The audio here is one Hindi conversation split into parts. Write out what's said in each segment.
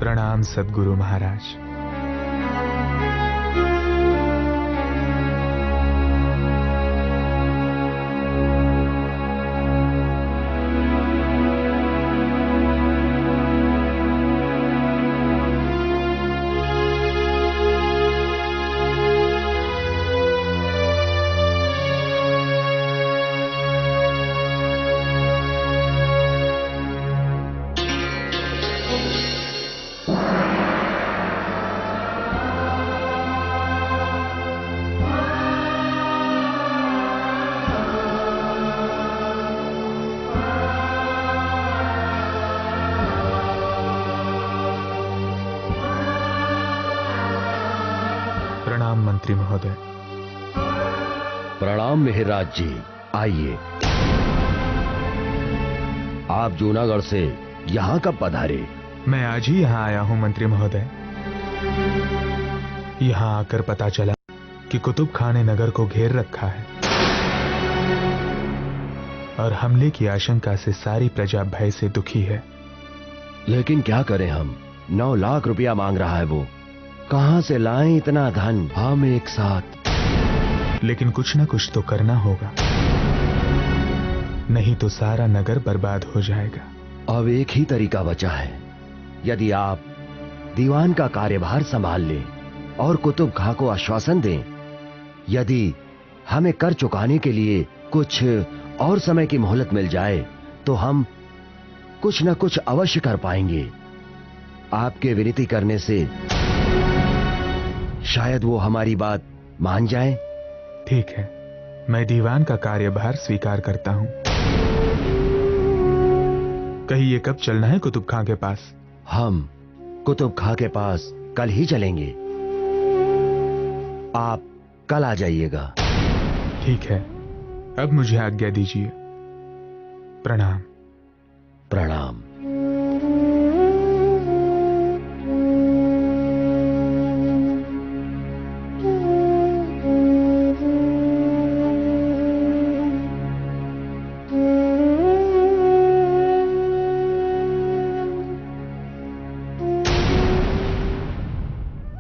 प्रणाम सद्गुरु महाराज। प्रणाम मंत्री महोदय। प्रणाम मिहिरराज जी, आइए। आप जूनागढ़ से यहाँ कब पधारे? मैं आज ही यहाँ आया हूँ मंत्री महोदय। यहाँ आकर पता चला कि कुतुब खान ने नगर को घेर रखा है और हमले की आशंका से सारी प्रजा भय से दुखी है। लेकिन क्या करें हम? 9 लाख रुपया मांग रहा है वो। कहां से लाएं इतना धन हम एक साथ? लेकिन कुछ न कुछ तो करना होगा, नहीं तो सारा नगर बर्बाद हो जाएगा। अब एक ही तरीका बचा है। यदि आप दीवान का कार्यभार संभाल लें और कुतुब खां को आश्वासन दें, यदि हमें कर चुकाने के लिए कुछ और समय की मोहलत मिल जाए तो हम कुछ न कुछ अवश्य कर पाएंगे। आपके विनती करने से शायद वो हमारी बात मान जाए। ठीक है, मैं दीवान का कार्यभार स्वीकार करता हूं। कहिए कब चलना है कुतुब खां के पास? हम कुतुब खां के पास कल ही चलेंगे। आप कल आ जाइएगा। ठीक है, अब मुझे आज्ञा दीजिए। प्रणाम। प्रणाम।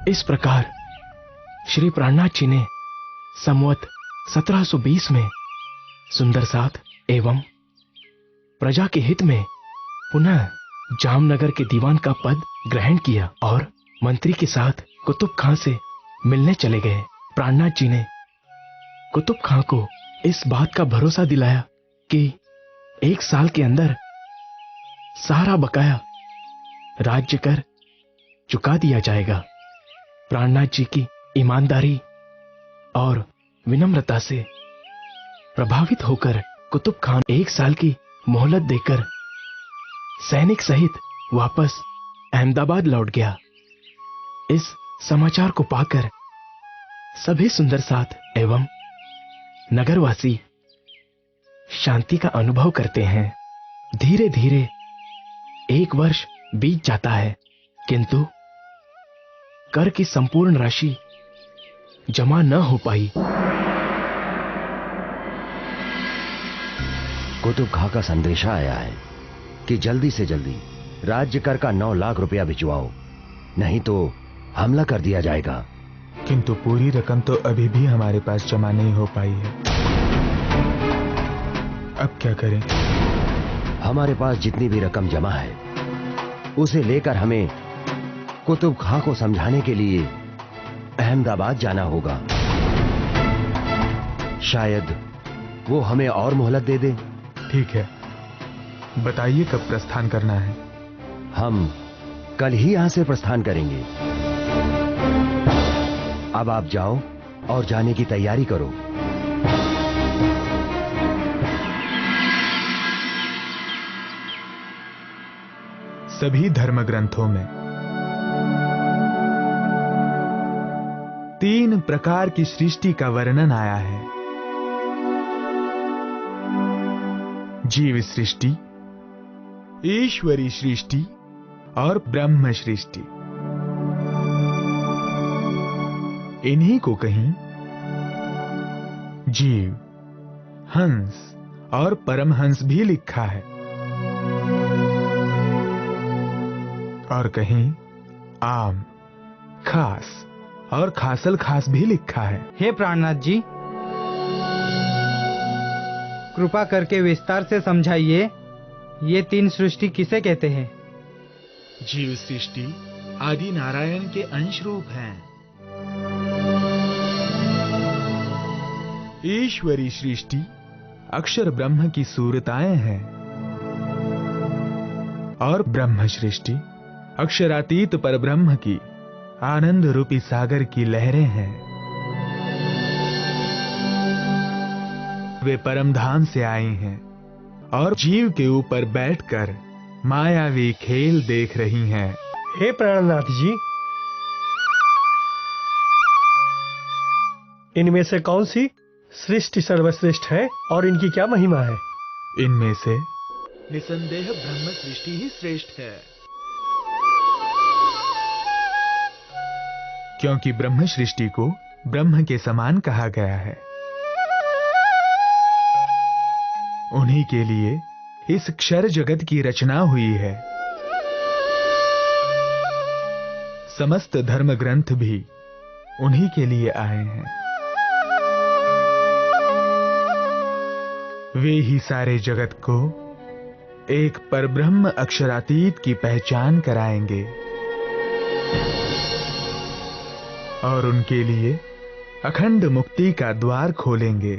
इस प्रकार श्री प्राणनाथ जी ने संवत 1720 में सुंदर साथ एवं प्रजा के हित में पुनः जामनगर के दीवान का पद ग्रहण किया और मंत्री के साथ कुतुब खां से मिलने चले गए। प्राणनाथ जी ने कुतुब खां को इस बात का भरोसा दिलाया कि 1 साल के अंदर सारा बकाया राज्य कर चुका दिया जाएगा। प्राणनाथ जी की ईमानदारी और विनम्रता से प्रभावित होकर कुतुब खान 1 साल की मोहलत देकर सैनिक सहित वापस अहमदाबाद लौट गया। इस समाचार को पाकर सभी सुंदर साथ एवं नगरवासी शांति का अनुभव करते हैं। धीरे धीरे 1 वर्ष बीत जाता है, किंतु कर की संपूर्ण राशि जमा न हो पाई। कुतुब खां का संदेशा आया है कि जल्दी से जल्दी राज्य कर का 9 लाख रुपया भिजवाओ, नहीं तो हमला कर दिया जाएगा। किंतु पूरी रकम तो अभी भी हमारे पास जमा नहीं हो पाई है। अब क्या करें? हमारे पास जितनी भी रकम जमा है उसे लेकर हमें कुतुब खां को समझाने के लिए अहमदाबाद जाना होगा। शायद वो हमें और मोहलत दे दे। ठीक है, बताइए कब प्रस्थान करना है? हम कल ही यहां से प्रस्थान करेंगे। अब आप जाओ और जाने की तैयारी करो। सभी धर्म ग्रंथों में 3 प्रकार की सृष्टि का वर्णन आया है। जीव सृष्टि, ईश्वरी सृष्टि और ब्रह्म सृष्टि। इन्हीं को कहीं जीव, हंस और परमहंस भी लिखा है और कहीं आम, खास और खासल खास भी लिखा है। हे प्राणनाथ जी, कृपा करके विस्तार से समझाइए, ये तीन सृष्टि किसे कहते हैं? जीव सृष्टि आदि नारायण के अंश रूप हैं। ईश्वरी सृष्टि अक्षर ब्रह्म की सूरताएं हैं और ब्रह्म सृष्टि अक्षरातीत पर ब्रह्म की आनंद रूपी सागर की लहरें हैं। वे परमधाम से आई हैं और जीव के ऊपर बैठकर मायावी खेल देख रही हैं। हे प्राणनाथ जी, इनमें से कौन सी सृष्टि सर्वश्रेष्ठ है और इनकी क्या महिमा है? इनमें से निसंदेह ब्रह्म सृष्टि ही श्रेष्ठ है, क्योंकि ब्रह्म सृष्टि को ब्रह्म के समान कहा गया है। उन्हीं के लिए इस क्षर जगत की रचना हुई है। समस्त धर्म ग्रंथ भी उन्हीं के लिए आए हैं। वे ही सारे जगत को एक परब्रह्म अक्षरातीत की पहचान कराएंगे और उनके लिए अखंड मुक्ति का द्वार खोलेंगे।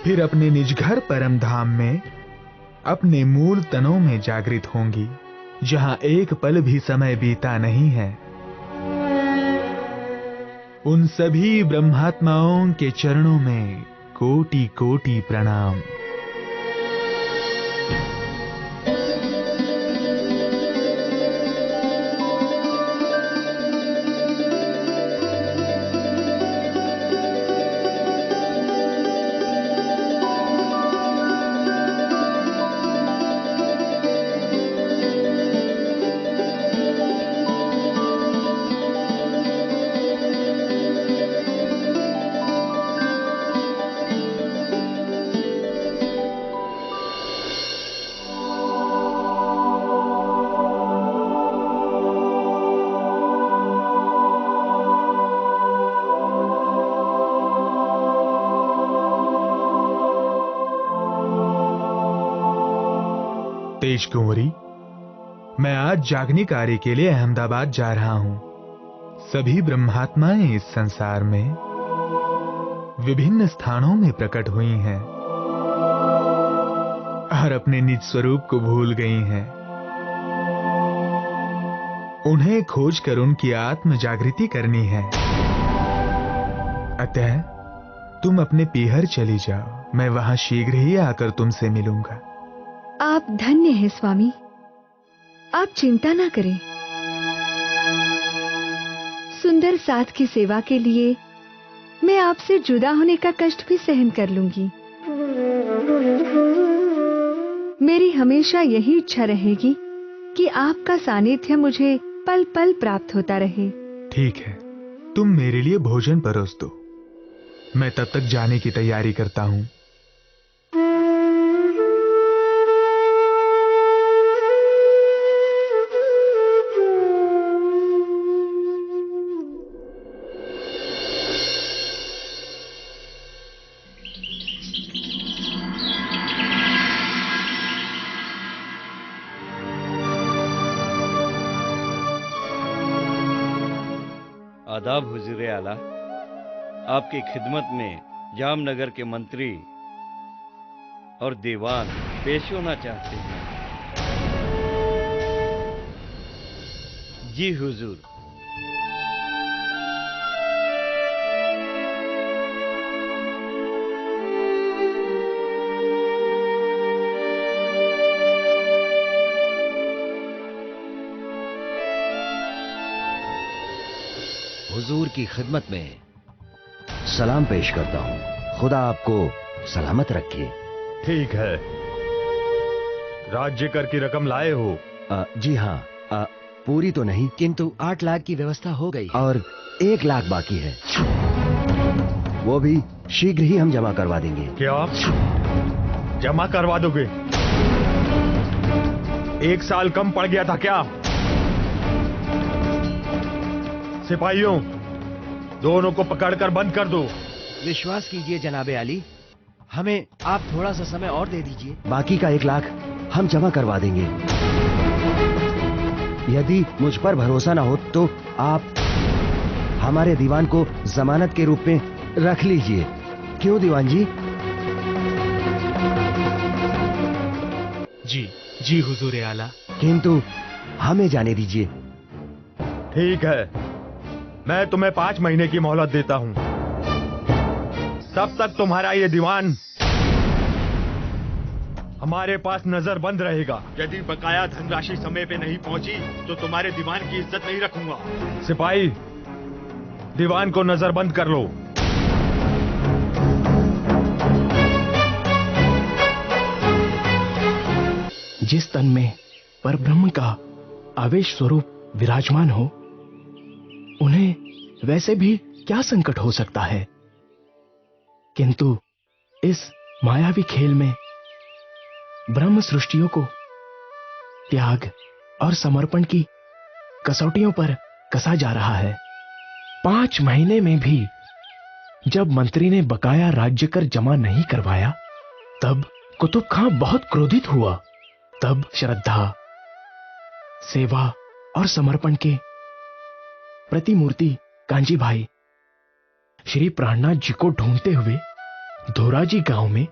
फिर अपने निज घर परम धाम में अपने मूल तनों में जागृत होंगी, जहां एक पल भी समय बीता नहीं है। उन सभी ब्रह्मात्माओं के चरणों में कोटि कोटि प्रणाम। तेज कुंवरी, मैं आज जागनी कार्य के लिए अहमदाबाद जा रहा हूं। सभी ब्रह्मात्माएं इस संसार में विभिन्न स्थानों में प्रकट हुई हैं और अपने निज स्वरूप को भूल गई हैं। उन्हें खोजकर उनकी आत्म जागृति करनी है। अतः तुम अपने पीहर चली जाओ, मैं वहां शीघ्र ही आकर तुमसे मिलूंगा। आप धन्य हैं स्वामी, आप चिंता ना करें। सुंदर साथ की सेवा के लिए मैं आपसे जुदा होने का कष्ट भी सहन कर लूंगी। मेरी हमेशा यही इच्छा रहेगी कि आपका सानिध्य मुझे पल पल प्राप्त होता रहे। ठीक है, तुम मेरे लिए भोजन परोस दो, मैं तब तक जाने की तैयारी करता हूं। आदाब हुजूर आला, आपकी खिदमत में जामनगर के मंत्री और दीवान पेश होना चाहते हैं। जी हुजूर। हुजूर की खिदमत में सलाम पेश करता हूँ। खुदा आपको सलामत रखे। ठीक है, राज्य कर की रकम लाए हो? जी हाँ, पूरी तो नहीं, किंतु 8 लाख की व्यवस्था हो गई और 1 लाख बाकी है। वो भी शीघ्र ही हम जमा करवा देंगे। क्या आप जमा करवा दोगे? 1 साल कम पड़ गया था क्या? सिपाहियों, दोनों को पकड़कर बंद कर दो। विश्वास कीजिए जनाबे अली, हमें आप थोड़ा सा समय और दे दीजिए। बाकी का 1 लाख हम जमा करवा देंगे। यदि मुझ पर भरोसा ना हो तो आप हमारे दीवान को जमानत के रूप में रख लीजिए। क्यों दीवान जी? जी जी हुजूर आला। किंतु हमें जाने दीजिए। ठीक है, मैं तुम्हें 5 महीने की मोहलत देता हूं। तब तक तुम्हारा ये दीवान हमारे पास नजरबंद रहेगा। यदि बकाया धनराशि समय पे नहीं पहुंची तो तुम्हारे दीवान की इज्जत नहीं रखूंगा। सिपाही, दीवान को नजरबंद कर लो। जिस तन में परब्रह्म का आवेश स्वरूप विराजमान हो, उन्हें वैसे भी क्या संकट हो सकता है। किंतु इस मायावी खेल में ब्रह्म सृष्टियों को त्याग और समर्पण की कसौटियों पर कसा जा रहा है। 5 महीने में भी जब मंत्री ने बकाया राज्य कर जमा नहीं करवाया, तब कुतुब खां बहुत क्रोधित हुआ। तब श्रद्धा, सेवा और समर्पण के प्रतिमूर्ति कांजी भाई श्री प्राणनाथ जी को ढूंढते हुए धोराजी गांव में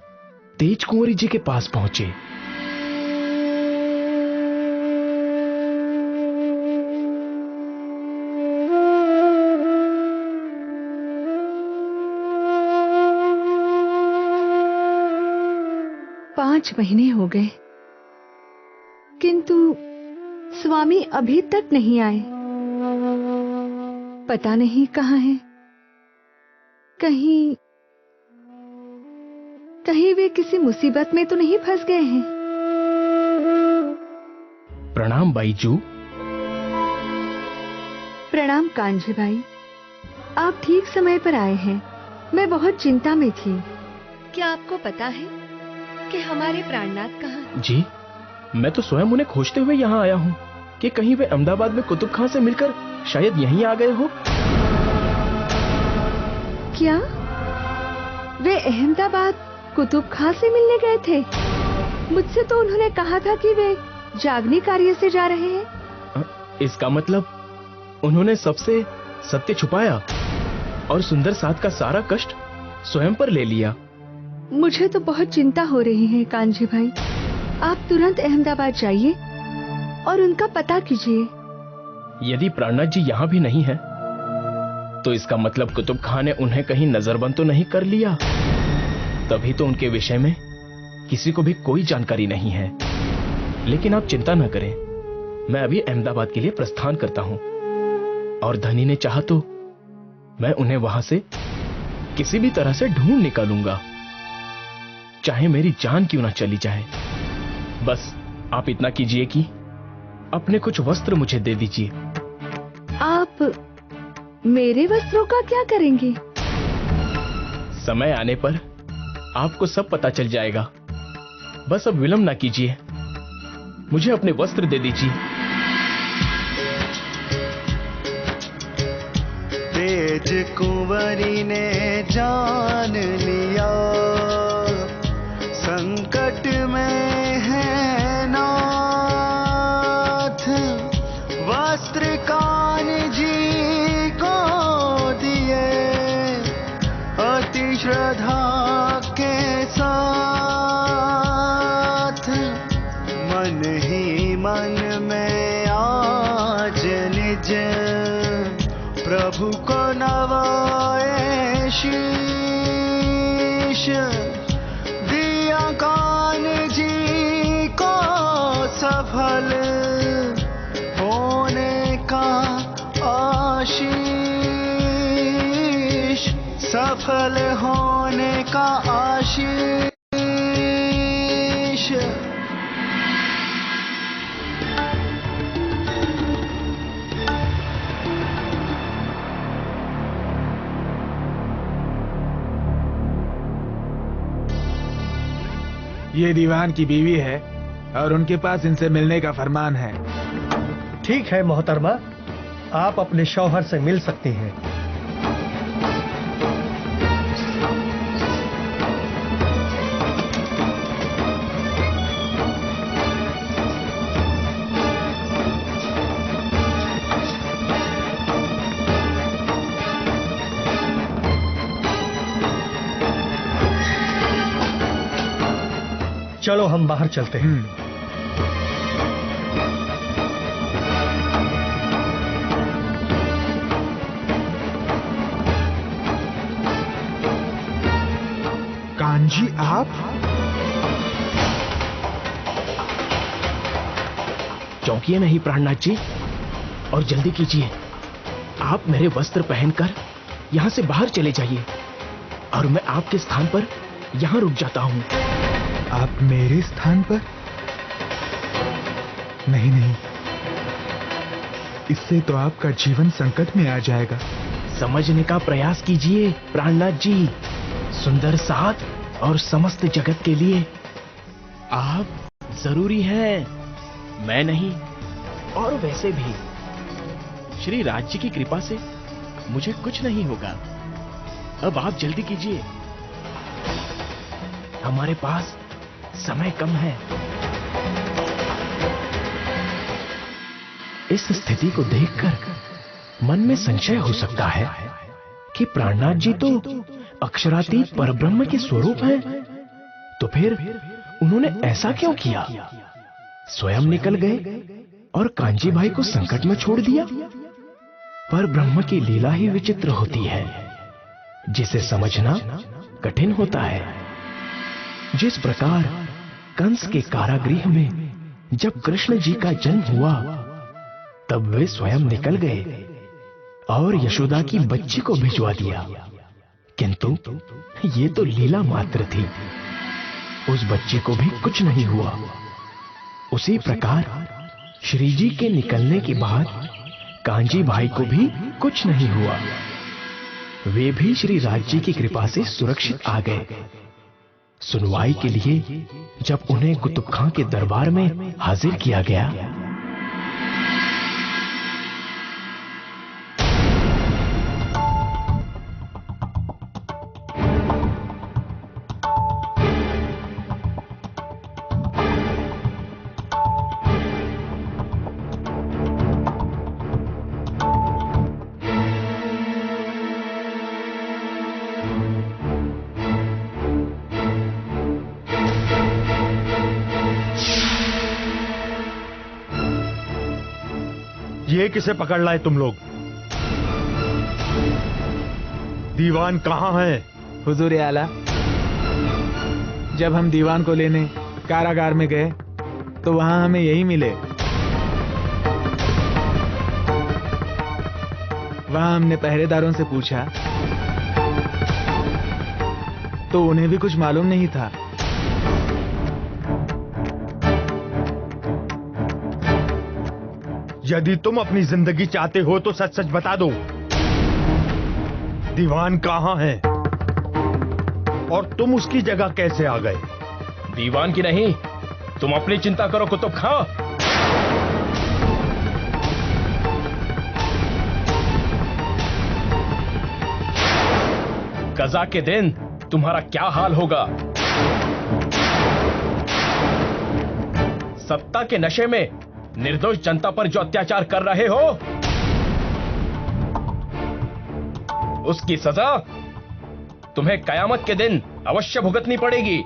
तेज कुंवरी जी के पास पहुंचे। पांच महीने हो गए, किंतु स्वामी अभी तक नहीं आए। पता नहीं कहाँ हैं। कहीं वे किसी मुसीबत में तो नहीं फंस गए हैं। प्रणाम बाईजू। प्रणाम कांजी भाई, आप ठीक समय पर आए हैं। मैं बहुत चिंता में थी। क्या आपको पता है कि हमारे प्राणनाथ कहाँ? जी, मैं तो स्वयं उन्हें खोजते हुए यहाँ आया हूँ कि कहीं वे अहमदाबाद में कुतुब खां से मिलकर शायद यहीं आ गए हो। क्या वे अहमदाबाद कुतुब खां से मिलने गए थे? मुझसे तो उन्होंने कहा था कि वे जागनी कार्य से जा रहे हैं। इसका मतलब उन्होंने सबसे सत्य छुपाया और सुंदर साथ का सारा कष्ट स्वयं पर ले लिया। मुझे तो बहुत चिंता हो रही है कांजी भाई। आप तुरंत अहमदाबाद जाइए और उनका पता कीजिए। यदि प्राणनाथ जी यहाँ भी नहीं है तो इसका मतलब कुतुब खां ने उन्हें कहीं नजरबंद तो नहीं कर लिया। तभी तो उनके विषय में किसी को भी कोई जानकारी नहीं है। लेकिन आप चिंता न करें, मैं अभी अहमदाबाद के लिए प्रस्थान करता हूं और धनी ने चाहा तो मैं उन्हें वहां से किसी भी तरह से ढूंढ निकालूंगा, चाहे मेरी जान क्यों ना चली जाए। बस आप इतना कीजिए कि अपने कुछ वस्त्र मुझे दे दीजिए। आप मेरे वस्त्रों का क्या करेंगे? समय आने पर आपको सब पता चल जाएगा। बस अब विलंब ना कीजिए, मुझे अपने वस्त्र दे दीजिए। तेज कुंवरी ने जान लिया संकट में है नाथ, वस्त्र कान जी को दिए अति श्रद्धा के साथ। मन ही मन में आज निज प्रभु को नवाए शीश, दिया कान जी को सफल होने का आशीष, सफल होने का आशीष। ये दीवान की बीवी है और उनके पास इनसे मिलने का फरमान है। ठीक है मोहतरमा, आप अपने शौहर से मिल सकती हैं। चलो हम बाहर चलते हैं। कांजी आप? चौंकिए नहीं प्राणनाथ जी, और जल्दी कीजिए। आप मेरे वस्त्र पहनकर यहां से बाहर चले जाइए और मैं आपके स्थान पर यहां रुक जाता हूं। आप मेरे स्थान पर? नहीं नहीं, इससे तो आपका जीवन संकट में आ जाएगा। समझने का प्रयास कीजिए प्राणनाथ जी। सुंदर साथ और समस्त जगत के लिए आप जरूरी हैं, मैं नहीं। और वैसे भी श्री राज्य की कृपा से मुझे कुछ नहीं होगा। अब आप जल्दी कीजिए, हमारे पास समय कम है। इस स्थिति को देखकर मन में संशय हो सकता है कि प्राणनाथ जी तो अक्षरातीत परब्रह्म के स्वरूप हैं, तो फिर उन्होंने ऐसा क्यों किया? स्वयं निकल गए और कांजी भाई को संकट में छोड़ दिया। पर ब्रह्म की लीला ही विचित्र होती है, जिसे समझना कठिन होता है। जिस प्रकार कंस के कारागृह में जब कृष्ण जी का जन्म हुआ, तब वे स्वयं निकल गए और यशोदा की बच्ची को भिजवा दिया, किंतु ये तो लीला मात्र थी। उस बच्ची को भी कुछ नहीं हुआ। उसी प्रकार श्री जी के निकलने के बाद कांजी भाई को भी कुछ नहीं हुआ। वे भी श्री राज्य की कृपा से सुरक्षित आ गए। सुनवाई के लिए जब उन्हें कुतुब खां के दरबार में हाजिर किया गया, ये किसे पकड़ लाए तुम लोग? दीवान कहाँ है? हुजूर आला, जब हम दीवान को लेने कारागार में गए तो वहां हमें यही मिले। वहां हमने पहरेदारों से पूछा तो उन्हें भी कुछ मालूम नहीं था। यदि तुम अपनी जिंदगी चाहते हो तो सच सच बता दो, दीवान कहाँ है और तुम उसकी जगह कैसे आ गए? दीवान की नहीं, तुम अपनी चिंता करो कुतुब खां। कज़ा के दिन तुम्हारा क्या हाल होगा। सत्ता के नशे में निर्दोष जनता पर जो अत्याचार कर रहे हो, उसकी सजा तुम्हें कयामत के दिन अवश्य भुगतनी पड़ेगी।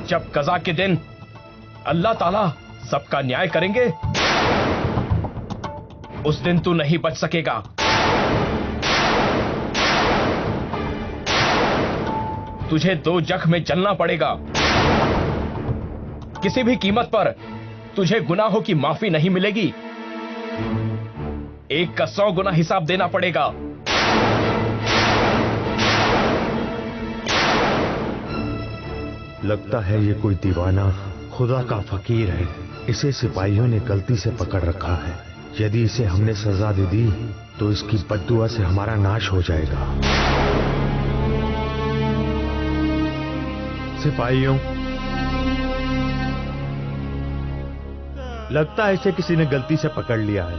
जब कज़ा के दिन अल्लाह ताला सबका न्याय करेंगे, उस दिन तू नहीं बच सकेगा। तुझे दो जख्म में जलना पड़ेगा। किसी भी कीमत पर तुझे गुनाहों की माफी नहीं मिलेगी। एक का 100 गुना हिसाब देना पड़ेगा। लगता है ये कोई दीवाना खुदा का फकीर है। इसे सिपाहियों ने गलती से पकड़ रखा है। यदि इसे हमने सजा दे दी तो इसकी बद्दुआ से हमारा नाश हो जाएगा। सिपाहियों, लगता है इसे किसी ने गलती से पकड़ लिया है।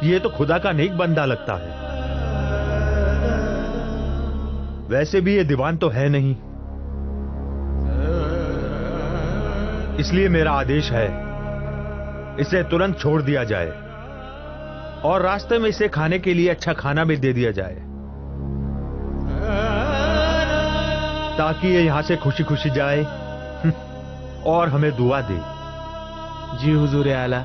ये तो खुदा का नेक बंदा लगता है। वैसे भी ये दीवान तो है नहीं, इसलिए मेरा आदेश है इसे तुरंत छोड़ दिया जाए और रास्ते में इसे खाने के लिए अच्छा खाना भी दे दिया जाए, ताकि ये यहां से खुशी खुशी जाए और हमें दुआ दे। जी हुजूर आला।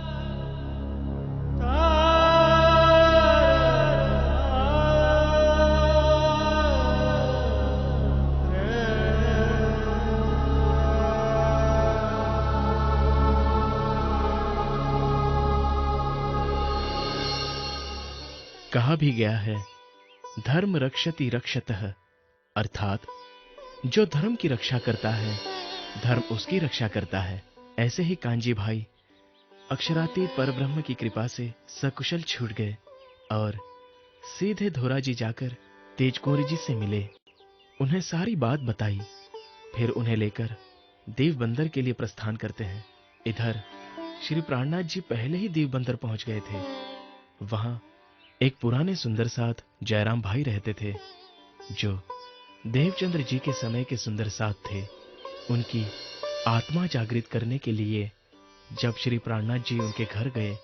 कहा भी गया है, धर्म रक्षति रक्षतः, अर्थात जो धर्म की रक्षा करता है धर्म उसकी रक्षा करता है। ऐसे ही कांजी भाई अक्षरातीत परब्रह्म की कृपा से सकुशल छूट गए और सीधे धोराजी जाकर तेजकोरी जी से मिले, उन्हें सारी बात बताई। फिर उन्हें लेकर देव बंदर के लिए प्रस्थान करते हैं। इधर श्री प्राणनाथ जी पहले ही देव बंदर पहुंच गए थे। वहां एक पुराने सुंदर साथ जयराम भाई रहते थे, जो देवचंद्र जी के समय के सुंदर साथ थे। उनकी आत्मा जागृत करने के लिए जब श्री प्राणनाथ जी उनके घर गए,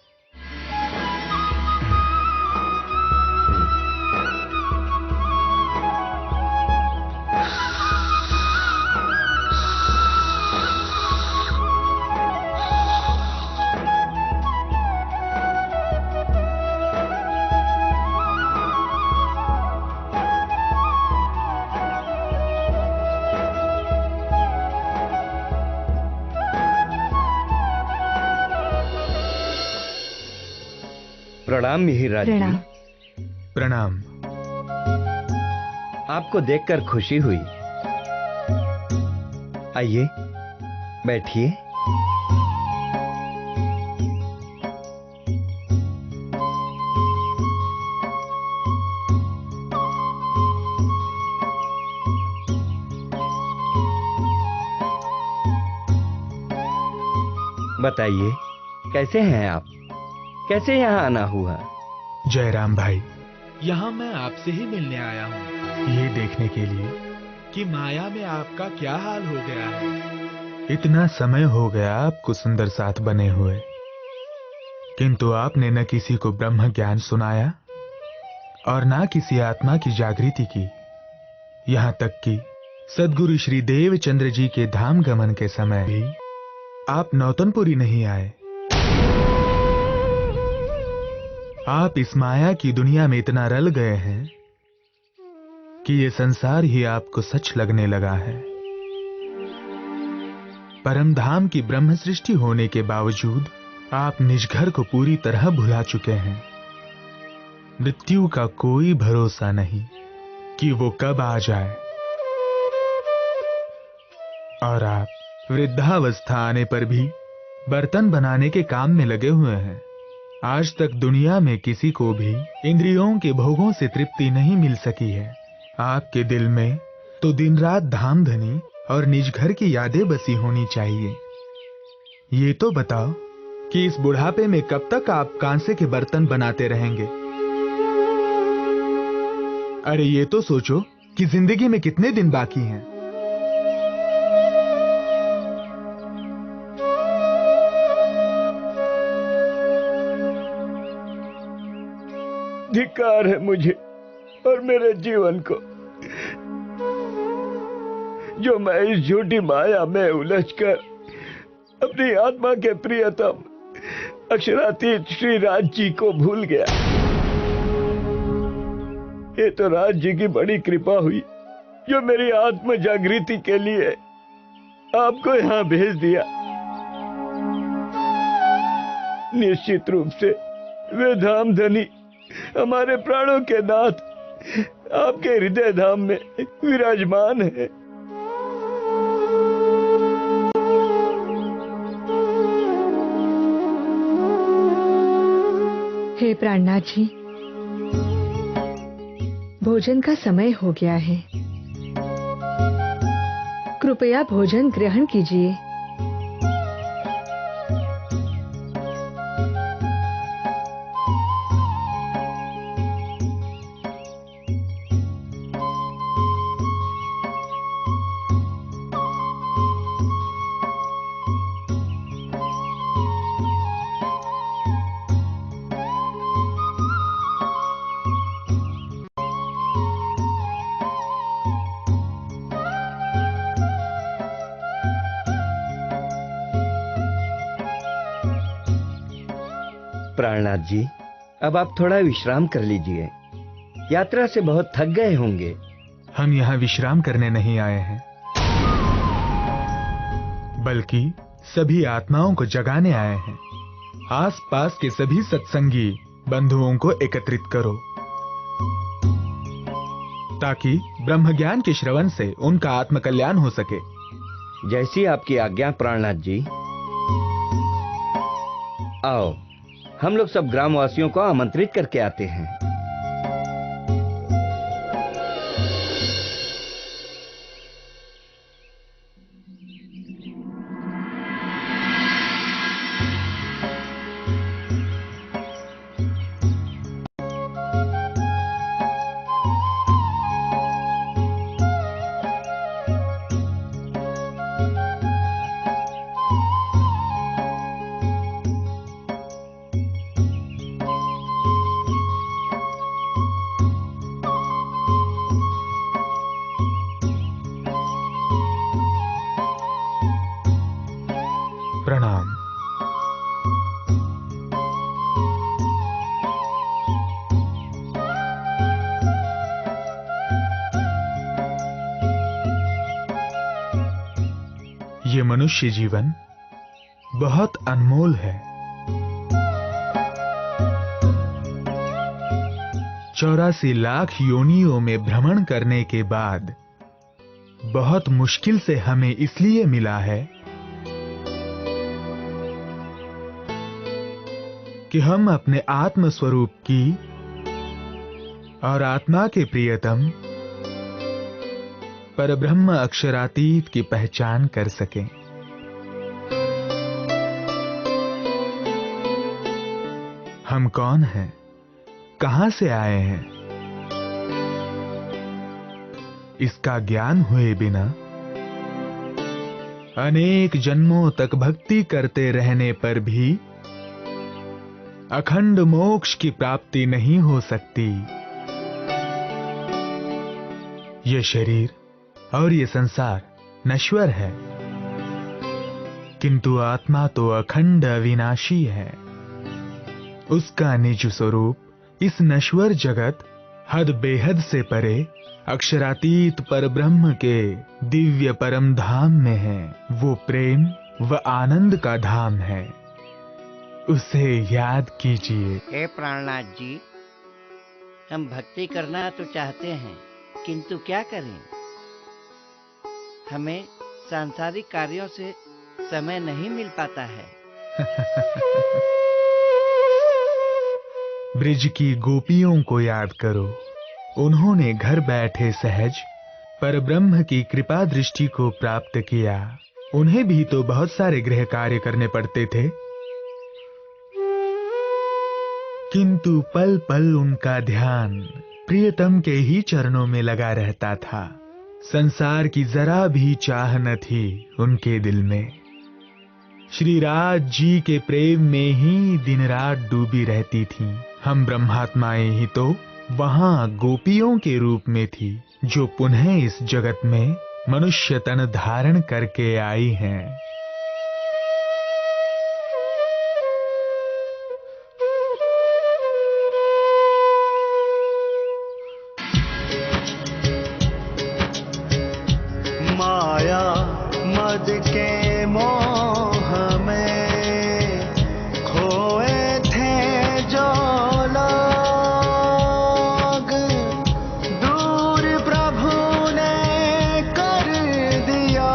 प्रणाम मिहिर जी। प्रणाम। आपको देखकर खुशी हुई। आइए बैठिए। बताइए कैसे हैं आप? कैसे यहाँ आना हुआ? जयराम भाई, यहाँ मैं आपसे ही मिलने आया हूँ, ये देखने के लिए कि माया में आपका क्या हाल हो गया है। इतना समय हो गया आपको सुंदर साथ बने हुए, किंतु आपने न किसी को ब्रह्म ज्ञान सुनाया और न किसी आत्मा की जागृति की। यहाँ तक कि सद्गुरु श्री देवचंद्र जी के धाम गमन के समय भी आप नौतनपुरी नहीं आए। आप इस माया की दुनिया में इतना रल गए हैं कि ये संसार ही आपको सच लगने लगा है। परम धाम की ब्रह्म सृष्टि होने के बावजूद आप निज घर को पूरी तरह भुला चुके हैं। मृत्यु का कोई भरोसा नहीं कि वो कब आ जाए, और आप वृद्धावस्था आने पर भी बर्तन बनाने के काम में लगे हुए हैं। आज तक दुनिया में किसी को भी इंद्रियों के भोगों से तृप्ति नहीं मिल सकी है। आपके दिल में तो दिन रात धाम धनी और निज घर की यादें बसी होनी चाहिए। ये तो बताओ कि इस बुढ़ापे में कब तक आप कांसे के बर्तन बनाते रहेंगे? अरे ये तो सोचो कि जिंदगी में कितने दिन बाकी हैं। धिक्कार है मुझे और मेरे जीवन को, जो मैं इस झूठी माया में उलझकर अपनी आत्मा के प्रियतम अक्षरातीत श्री राज जी को भूल गया। ये तो राज जी की बड़ी कृपा हुई जो मेरी आत्म जागृति के लिए आपको यहाँ भेज दिया। निश्चित रूप से वे धाम धनी हमारे प्राणों के नाथ आपके हृदय धाम में विराजमान है। हे प्राणनाथ जी, भोजन का समय हो गया है। कृपया भोजन ग्रहण कीजिए। प्राणनाथ जी, अब आप थोड़ा विश्राम कर लीजिए। यात्रा से बहुत थक गए होंगे। हम यहाँ विश्राम करने नहीं आए हैं, बल्कि सभी आत्माओं को जगाने आए हैं। आसपास के सभी सत्संगी बंधुओं को एकत्रित करो, ताकि ब्रह्म ज्ञान के श्रवण से उनका आत्मकल्याण हो सके। जैसी आपकी आज्ञा प्राणनाथ जी। आओ, हम लोग सब ग्रामवासियों को आमंत्रित करके आते हैं। प्रणाम। ये मनुष्य जीवन बहुत अनमोल है। 84 लाख योनियों में भ्रमण करने के बाद बहुत मुश्किल से हमें इसलिए मिला है कि हम अपने आत्म स्वरूप की और आत्मा के प्रियतम परब्रह्म अक्षरातीत की पहचान कर सकें। हम कौन हैं, कहां से आए हैं, इसका ज्ञान हुए बिना अनेक जन्मों तक भक्ति करते रहने पर भी अखंड मोक्ष की प्राप्ति नहीं हो सकती। ये शरीर और ये संसार नश्वर है, किंतु आत्मा तो अखंड अविनाशी है। उसका निज स्वरूप इस नश्वर जगत हद बेहद से परे अक्षरातीत परब्रह्म के दिव्य परम धाम में है। वो प्रेम व आनंद का धाम है, उसे याद कीजिए। हे प्राणनाथ जी, हम भक्ति करना तो चाहते हैं, किंतु क्या करें? हमें सांसारिक कार्यों से समय नहीं मिल पाता है। ब्रिज की गोपियों को याद करो। उन्होंने घर बैठे सहज परब्रह्म की कृपा दृष्टि को प्राप्त किया। उन्हें भी तो बहुत सारे गृह कार्य करने पड़ते थे, किंतु पल पल उनका ध्यान प्रियतम के ही चरणों में लगा रहता था। संसार की जरा भी चाह न थी उनके दिल में। श्री राज जी के प्रेम में ही दिन रात डूबी रहती थीं। हम ब्रह्मात्माएं ही तो वहां गोपियों के रूप में थी, जो पुनः इस जगत में मनुष्य तन धारण करके आई हैं। माया मद के मोह में खोए थे जो लोग, दूर प्रभु ने कर दिया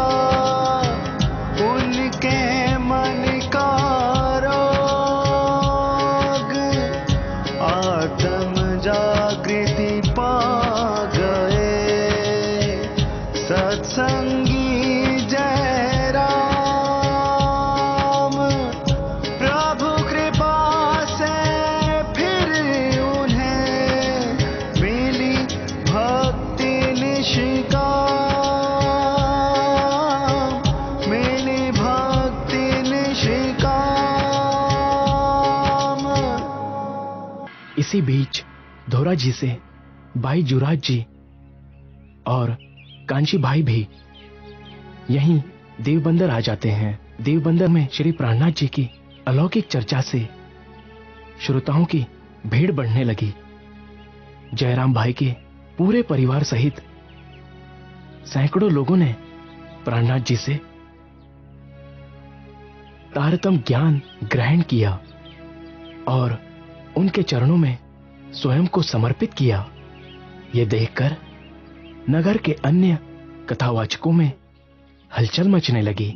इसी बीच धोरा जी से भाई जुराज जी और कांची भाई भी यहीं देवबंदर आ जाते हैं। देवबंदर में श्री प्राणनाथ जी की अलौकिक चर्चा से श्रोताओं की भीड़ बढ़ने लगी। जयराम भाई के पूरे परिवार सहित सैकड़ों लोगों ने प्राणनाथ जी से तारतम ज्ञान ग्रहण किया और उनके चरणों में स्वयं को समर्पित किया। ये देखकर नगर के अन्य कथावाचकों में हलचल मचने लगी।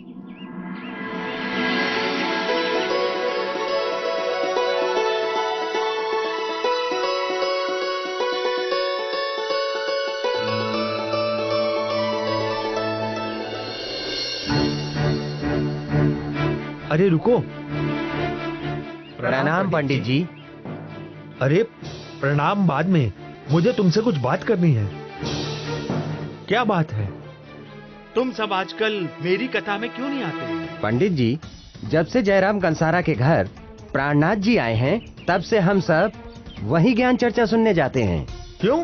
अरे रुको। प्रणाम पंडित जी। अरे प्रणाम बाद में, मुझे तुमसे कुछ बात करनी है। क्या बात है? तुम सब आजकल मेरी कथा में क्यों नहीं आते? पंडित जी, जब से जयराम कंसारा के घर प्राणनाथ जी आए हैं, तब से हम सब वही ज्ञान चर्चा सुनने जाते हैं। क्यों?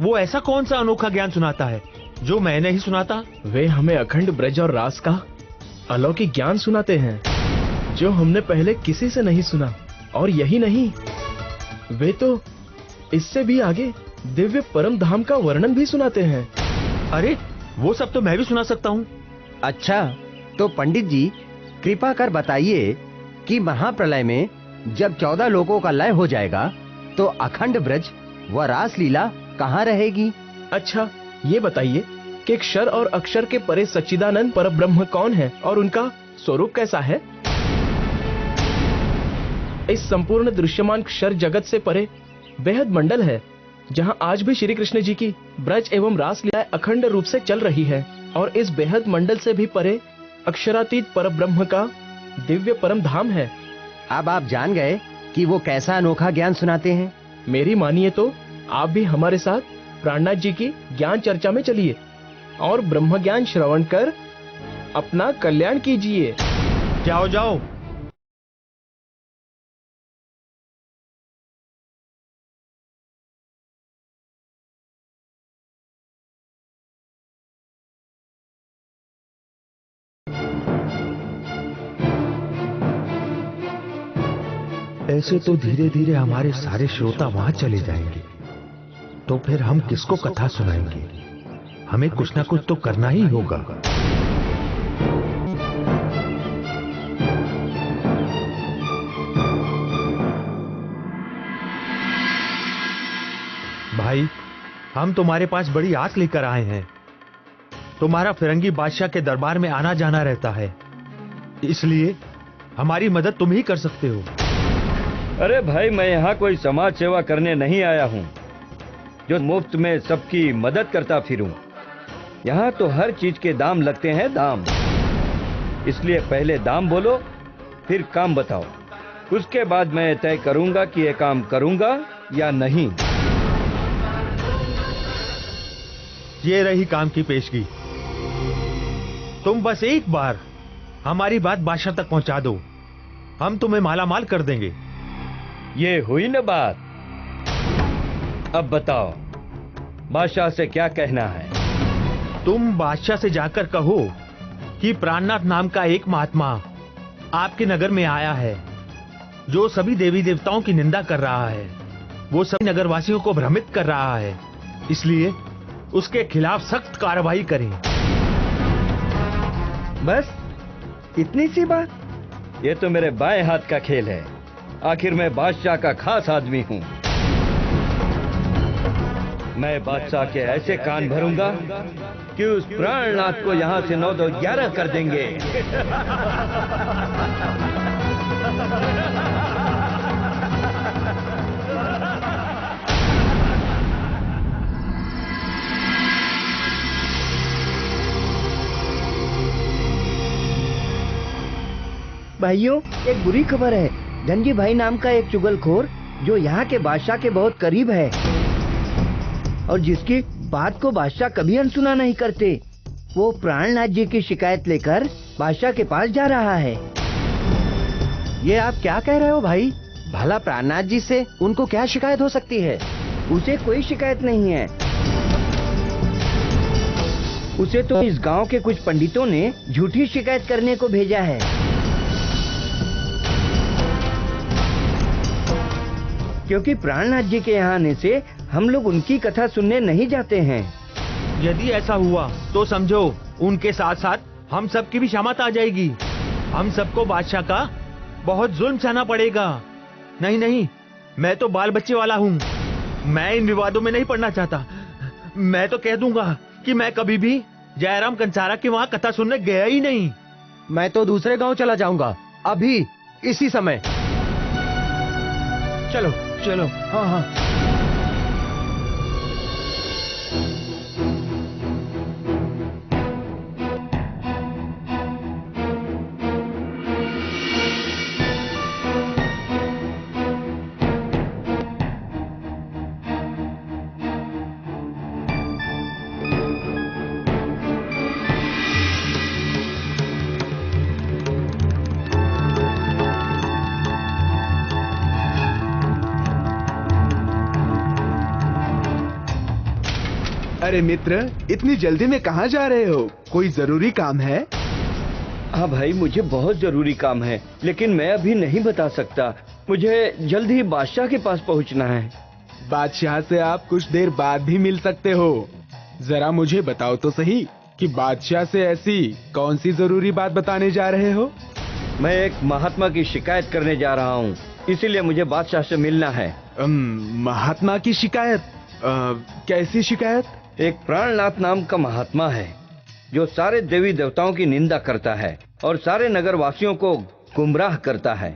वो ऐसा कौन सा अनोखा ज्ञान सुनाता है जो मैं नहीं सुनाता? वे हमें अखंड ब्रज और रास का अलौकिक ज्ञान सुनाते हैं जो हमने पहले किसी से नहीं सुना। और यही नहीं, वे तो इससे भी आगे दिव्य परम धाम का वर्णन भी सुनाते हैं। अरे वो सब तो मैं भी सुना सकता हूँ। अच्छा, तो पंडित जी कृपा कर बताइए कि महाप्रलय में जब 14 लोकों का लय हो जाएगा तो अखंड ब्रज व रास लीला कहाँ रहेगी? अच्छा, ये बताइए कि क्षर और अक्षर के परे सच्चिदानंद परब्रह्म कौन है और उनका स्वरूप कैसा है? इस संपूर्ण दृश्यमान क्षर जगत से परे बेहद मंडल है जहाँ आज भी श्री कृष्ण जी की ब्रज एवं रास लीलाएं अखंड रूप से चल रही है। और इस बेहद मंडल से भी परे अक्षरातीत परब्रह्म का दिव्य परम धाम है। अब आप जान गए कि वो कैसा अनोखा ज्ञान सुनाते हैं। मेरी मानिए तो आप भी हमारे साथ प्राणनाथ जी की ज्ञान चर्चा में चलिए और ब्रह्म ज्ञान श्रवण कर अपना कल्याण कीजिए। जाओ जाओ। ऐसे तो धीरे धीरे हमारे सारे श्रोता वहां चले जाएंगे, तो फिर हम किसको कथा सुनाएंगे? हमें कुछ ना कुछ तो करना ही होगा। भाई, हम तुम्हारे पास बड़ी आस लेकर आए हैं। तुम्हारा फिरंगी बादशाह के दरबार में आना जाना रहता है, इसलिए हमारी मदद तुम ही कर सकते हो। अरे भाई, मैं यहाँ कोई समाज सेवा करने नहीं आया हूँ जो मुफ्त में सबकी मदद करता फिरूं। यहाँ तो हर चीज के दाम लगते हैं, दाम। इसलिए पहले दाम बोलो, फिर काम बताओ। उसके बाद मैं तय करूंगा कि ये काम करूंगा या नहीं। ये रही काम की पेशगी। तुम बस एक बार हमारी बात बादशाह तक पहुंचा दो, हम तुम्हें मालामाल कर देंगे। ये हुई ना बात। अब बताओ, बादशाह से क्या कहना है? तुम बादशाह से जाकर कहो कि प्राणनाथ नाम का एक महात्मा आपके नगर में आया है जो सभी देवी देवताओं की निंदा कर रहा है। वो सभी नगरवासियों को भ्रमित कर रहा है, इसलिए उसके खिलाफ सख्त कार्रवाई करें। बस इतनी सी बात? ये तो मेरे बाएं हाथ का खेल है। आखिर मैं बादशाह का खास आदमी हूँ। मैं बादशाह के ऐसे कान भरूंगा कि उस प्राणनाथ को यहाँ से 9-2-11 कर देंगे। भाइयों, एक बुरी खबर है। धनजी भाई नाम का एक चुगलखोर जो यहाँ के बादशाह के बहुत करीब है और जिसकी बात को बादशाह कभी अनसुना नहीं करते, वो प्राणनाथ जी की शिकायत लेकर बादशाह के पास जा रहा है। ये आप क्या कह रहे हो भाई? भला प्राणनाथ जी से उनको क्या शिकायत हो सकती है? उसे कोई शिकायत नहीं है। उसे तो इस गांव के कुछ पंडितों ने झूठी शिकायत करने को भेजा है। क्योंकि प्राणनाथ जी के यहाँ आने से हम लोग उनकी कथा सुनने नहीं जाते हैं। यदि ऐसा हुआ तो समझो उनके साथ साथ हम सबकी भी शामत आ जाएगी। हम सबको बादशाह का बहुत जुल्म सहना पड़ेगा। नहीं नहीं, मैं तो बाल बच्चे वाला हूँ, मैं इन विवादों में नहीं पड़ना चाहता। मैं तो कह दूंगा कि मैं कभी भी जयराम कंसारा के वहाँ कथा सुनने गया ही नहीं। मैं तो दूसरे गांव चला जाऊंगा, अभी इसी समय। चलो चलो। हाँ हाँ। अरे मित्र, इतनी जल्दी में कहाँ जा रहे हो? कोई जरूरी काम है? हाँ भाई, मुझे बहुत जरूरी काम है, लेकिन मैं अभी नहीं बता सकता। मुझे जल्द ही बादशाह के पास पहुँचना है। बादशाह से आप कुछ देर बाद भी मिल सकते हो। जरा मुझे बताओ तो सही कि बादशाह से ऐसी कौन सी जरूरी बात बताने जा रहे हो? मैं एक महात्मा की शिकायत करने जा रहा हूँ, इसीलिए मुझे बादशाह से मिलना है। महात्मा की शिकायत? कैसी शिकायत? एक प्राणनाथ नाम का महात्मा है जो सारे देवी देवताओं की निंदा करता है और सारे नगर वासियों को गुमराह करता है।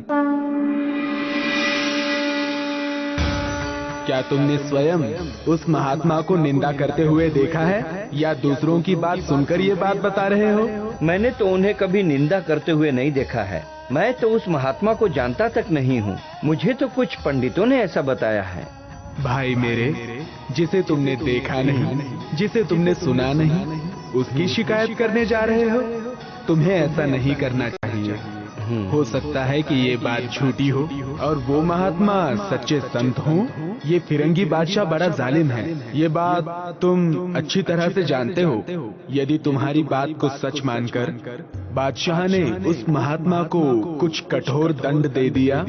क्या तुमने स्वयं उस महात्मा को निंदा करते हुए देखा है या दूसरों की बात सुनकर ये बात बता रहे हो? मैंने तो उन्हें कभी निंदा करते हुए नहीं देखा है। मैं तो उस महात्मा को जानता तक नहीं हूँ। मुझे तो कुछ पंडितों ने ऐसा बताया है। भाई मेरे, जिसे तुमने देखा नहीं, जिसे तुमने सुना नहीं, उसकी शिकायत करने जा रहे हो? तुम्हें ऐसा नहीं करना चाहिए। हो सकता है कि ये बात झूठी हो और वो महात्मा सच्चे संत हों। ये फिरंगी बादशाह बड़ा जालिम है, ये बात तुम अच्छी तरह से जानते हो। यदि तुम्हारी बात को सच मानकर बादशाह ने उस महात्मा को कुछ कठोर दंड दे दिया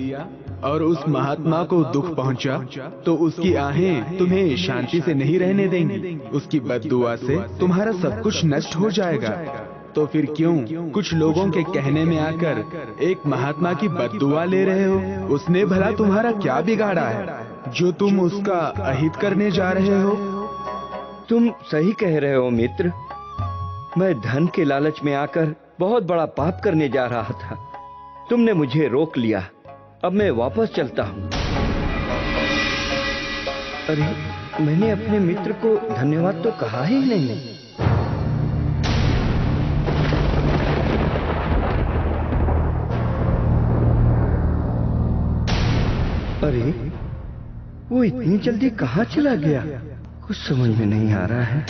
और उस महात्मा को दुख पहुंचा, तो उसकी आहें तुम्हें शांति से नहीं रहने देंगी। उसकी बद्दुआ से तुम्हारा सब कुछ नष्ट हो जाएगा। तो फिर क्यों कुछ लोगों के कहने में आकर एक महात्मा की बद्दुआ ले रहे हो? उसने भला तुम्हारा क्या बिगाड़ा है जो तुम उसका अहित करने जा रहे हो? तुम सही कह रहे हो मित्र। मैं धन के लालच में आकर बहुत बड़ा पाप करने जा रहा था। तुमने मुझे रोक लिया। अब मैं वापस चलता हूँ। अरे, मैंने अपने मित्र को धन्यवाद तो कहा ही नहीं। अरे, वो इतनी जल्दी कहाँ चला गया? कुछ समझ में नहीं आ रहा है।